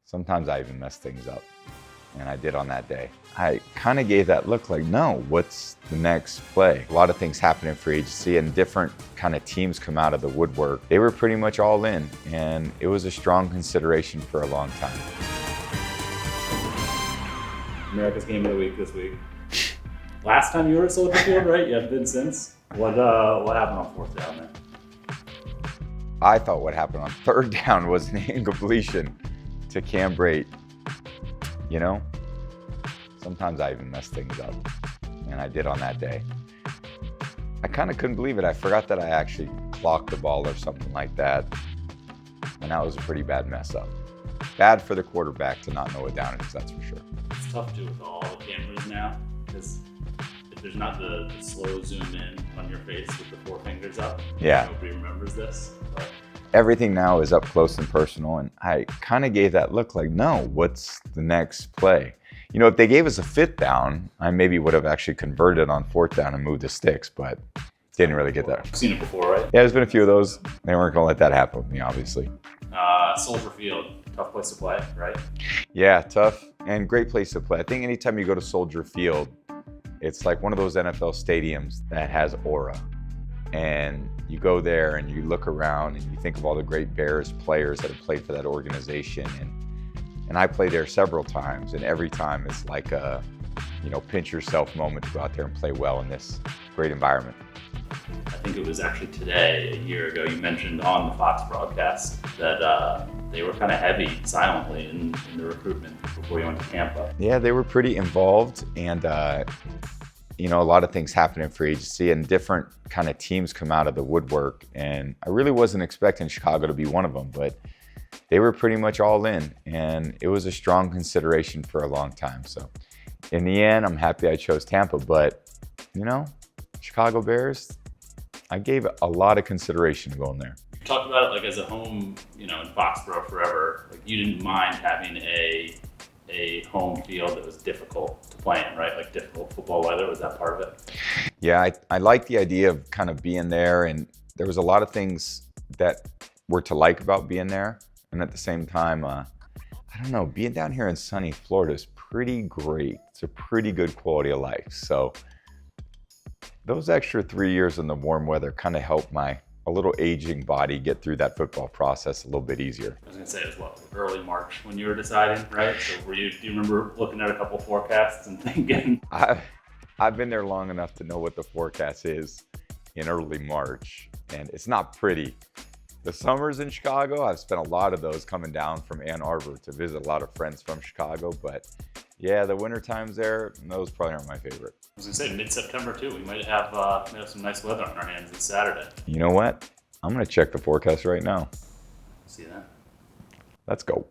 Sometimes I even mess things up, and I did on that day. I kind of gave that look like, no, what's the next play? A lot of things happen in free agency, and different kind of teams come out of the woodwork. They were pretty much all in, and it was a strong consideration for a long time. America's Game of the Week this week. Last time you were at Soldier Field, right? You haven't been since. What happened on fourth down there? I thought what happened on third down was an incompletion to Cam Brady. You know, sometimes I even mess things up, and I did on that day. I kind of couldn't believe it. I forgot that I actually clocked the ball or something like that, and that was a pretty bad mess up. Bad for the quarterback to not know what down it is, that's for sure. It's tough to do with all the cameras now, because if there's not the slow zoom in on your face with the four fingers up, yeah, nobody remembers this. But everything now is up close and personal, and I kind of gave that look like, no, what's the next play? You know, if they gave us a fifth down, I maybe would have actually converted on fourth down and moved the sticks, but didn't really get there. You've seen it before, right? Yeah, there's been a few of those. They weren't going to let that happen with me, obviously. Soldier Field, tough place to play, right? Yeah, tough and great place to play. I think anytime you go to Soldier Field, it's like one of those NFL stadiums that has aura. And you go there and you look around and you think of all the great Bears players that have played for that organization. And I played there several times, and every time it's like a, pinch yourself moment to go out there and play well in this great environment. I think it was actually today, a year ago, you mentioned on the Fox broadcast that they were kind of heavy silently in the recruitment before you went to Tampa. Yeah, they were pretty involved, and a lot of things happen in free agency, and different kind of teams come out of the woodwork. And I really wasn't expecting Chicago to be one of them, but they were pretty much all in, and it was a strong consideration for a long time. So in the end, I'm happy I chose Tampa, but Chicago Bears, I gave it a lot of consideration going there. You talked about it like as a home, in Foxborough forever. Like you didn't mind having a home field that was difficult to play in, right? Like difficult football weather, was that part of it? Yeah, I like the idea of kind of being there, and there was a lot of things that were to like about being there. And at the same time, being down here in sunny Florida is pretty great. It's a pretty good quality of life. So those extra 3 years in the warm weather kind of helped my a little aging body get through that football process a little bit easier. I was gonna say it was early March when you were deciding, right? So do you remember looking at a couple forecasts and thinking? I've been there long enough to know what the forecast is in early March, and it's not pretty. The summers in Chicago, I've spent a lot of those coming down from Ann Arbor to visit a lot of friends from Chicago, but yeah, the winter times there, those probably aren't my favorite. I was gonna say mid-September too. We might have some nice weather on our hands this Saturday. You know what? I'm gonna check the forecast right now. See that? Let's go.